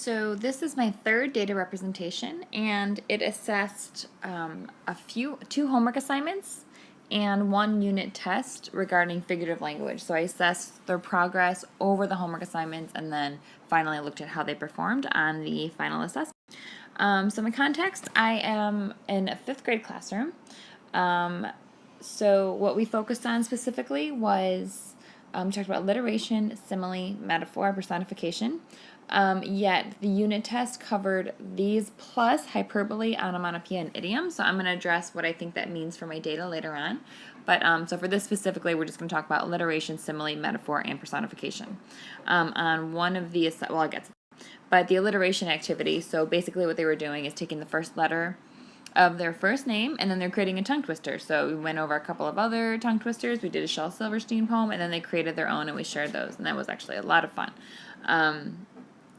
So this is my third data representation, and it assessed two homework assignments and one unit test regarding figurative language. So I assessed their progress over the homework assignments and then finally looked at how they performed on the final assessment. So my context, I am in a fifth grade classroom. So what we focused on specifically was we talked about alliteration, simile, metaphor, personification. Yet the unit test covered these plus hyperbole, onomatopoeia, and idiom. So I'm going to address what I think that means for my data later on. But so for this specifically, we're just going to talk about alliteration, simile, metaphor, and personification. On one of the, well, I'll get to that. But the alliteration activity, so basically what they were doing is taking the first letter of their first name, and then they're creating a tongue twister. So we went over a couple of other tongue twisters. We did a Shel Silverstein poem, and then they created their own, and we shared those, and that was actually a lot of fun.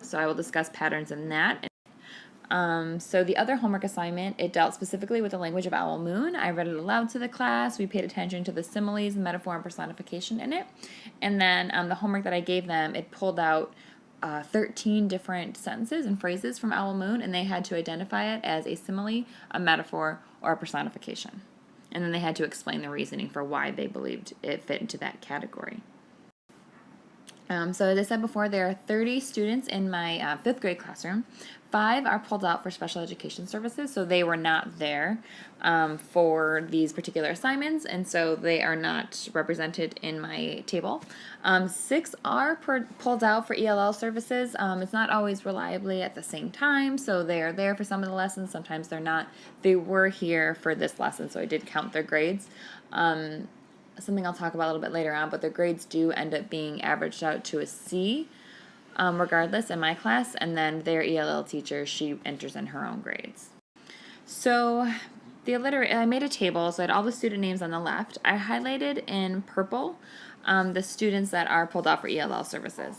So I will discuss patterns in that. So the other homework assignment, it dealt specifically with the language of Owl Moon. I read it aloud to the class. We paid attention to the similes, metaphor, and personification in it. And then the homework that I gave them, it pulled out 13 different sentences and phrases from Owl Moon, and they had to identify it as a simile, a metaphor, or a personification. And then they had to explain the reasoning for why they believed it fit into that category. So as I said before, there are 30 students in my fifth grade classroom. 5 are pulled out for special education services, so they were not there for these particular assignments, and so they are not represented in my table. 6 are pulled out for ELL services. It's not always reliably at the same time, so they are there for some of the lessons. Sometimes they're not. They were here for this lesson, so I did count their grades. Something I'll talk about a little bit later on, but their grades do end up being averaged out to a C, regardless in my class, and then their ELL teacher, she enters in her own grades. So I made a table, so I had all the student names on the left. I highlighted in purple the students that are pulled out for ELL services.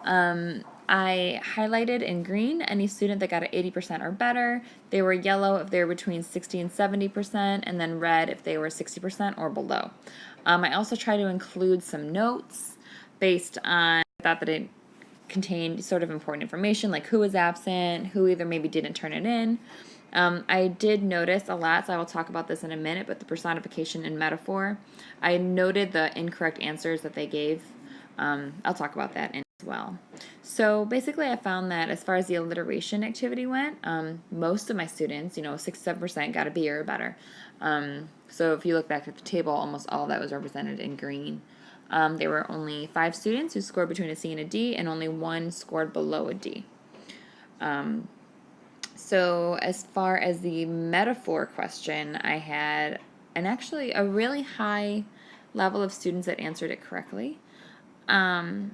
I highlighted in green any student that got an 80% or better. They were yellow if they were between 60 and 70%, and then red if they were 60% or below. I also tried to include some notes based on, I thought that it contained sort of important information like who was absent, who either maybe didn't turn it in. I did notice a lot, so I will talk about this in a minute, but the personification and metaphor, I noted the incorrect answers that they gave. I'll talk about that as well. So basically I found that as far as the alliteration activity went, most of my students, 6-7% got a B or better. So if you look back at the table, almost all of that was represented in green. There were only 5 students who scored between a C and a D, and only 1 scored below a D. So as far as the metaphor question, I had actually a really high level of students that answered it correctly. And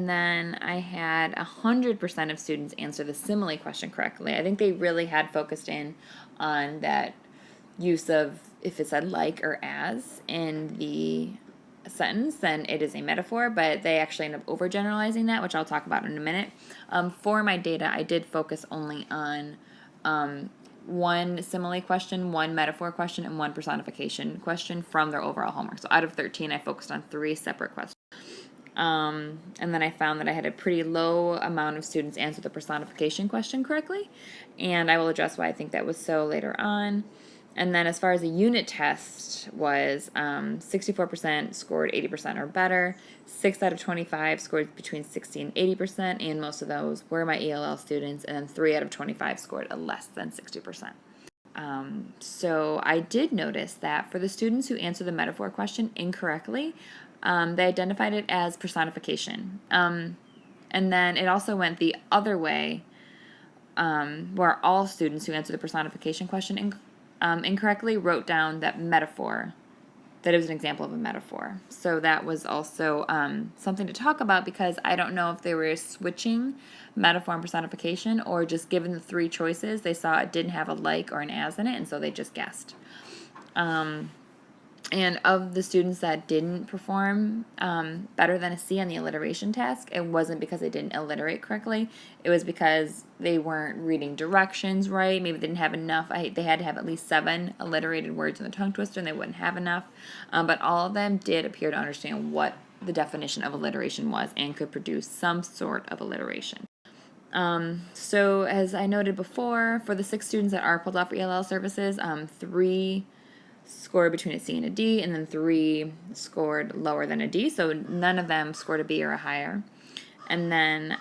then I had 100% of students answer the simile question correctly. I think they really had focused in on that use of if it said like or as in the sentence, then it is a metaphor, but they actually end up overgeneralizing that, which I'll talk about in a minute. For my data, I did focus only on one simile question, one metaphor question, and one personification question from their overall homework. So out of 13, I focused on 3 separate questions. And then I found that I had a pretty low amount of students answer the personification question correctly, and I will address why I think that was so later on. And then as far as the unit test was, 64% scored 80% or better, 6 out of 25 scored between 60 and 80%, and most of those were my ELL students, and then 3 out of 25 scored a less than 60%. So I did notice that for the students who answered the metaphor question incorrectly, they identified it as personification. And then it also went the other way, where all students who answered the personification question incorrectly wrote down that metaphor, that it was an example of a metaphor. So that was also something to talk about, because I don't know if they were switching metaphor and personification, or just given the 3 choices, they saw it didn't have a like or an as in it, and so they just guessed. And of the students that didn't perform better than a C on the alliteration task, it wasn't because they didn't alliterate correctly. It was because they weren't reading directions right. Maybe they didn't have enough. They had to have at least 7 alliterated words in the tongue twister, and they wouldn't have enough. But all of them did appear to understand what the definition of alliteration was and could produce some sort of alliteration. So as I noted before, for the 6 students that are pulled off for ELL services, 3 scored between a C and a D, and then 3 scored lower than a D, so none of them scored a B or a higher. And then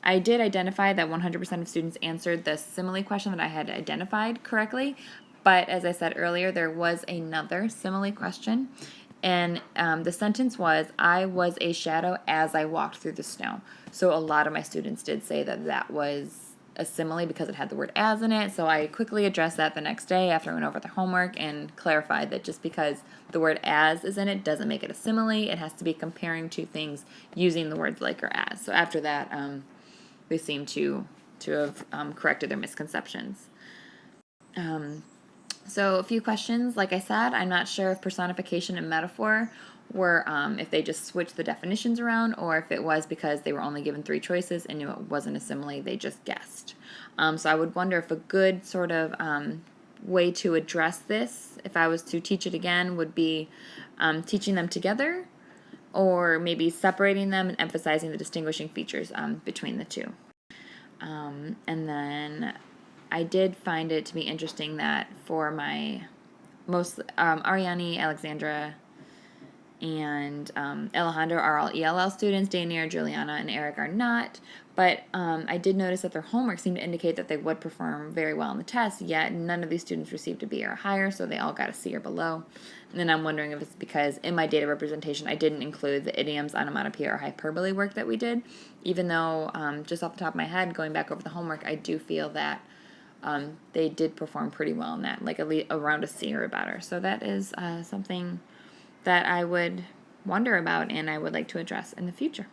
I did identify that 100% of students answered the simile question that I had identified correctly, but as I said earlier, there was another simile question, and the sentence was, I was a shadow as I walked through the snow. So a lot of my students did say that that was a simile because it had the word as in it. So I quickly addressed that the next day after I went over the homework and clarified that just because the word as is in it doesn't make it a simile. It has to be comparing two things using the words like or as. So after that, they seem to have corrected their misconceptions. So a few questions. Like I said, I'm not sure if personification and metaphor were if they just switched the definitions around, or if it was because they were only given 3 choices and knew it wasn't a simile, they just guessed. So I would wonder if a good sort of way to address this, if I was to teach it again, would be teaching them together, or maybe separating them and emphasizing the distinguishing features between the two. And then I did find it to be interesting that for my most Ariane, Alexandra, and Alejandro are all ELL students. Danier, Juliana, and Eric are not. But I did notice that their homework seemed to indicate that they would perform very well on the test, yet none of these students received a B or higher, so they all got a C or below. And then I'm wondering if it's because in my data representation I didn't include the idioms, onomatopoeia, or hyperbole work that we did, even though just off the top of my head, going back over the homework, I do feel that they did perform pretty well in that, like at least around a C or better. So that is something that I would wonder about and I would like to address in the future.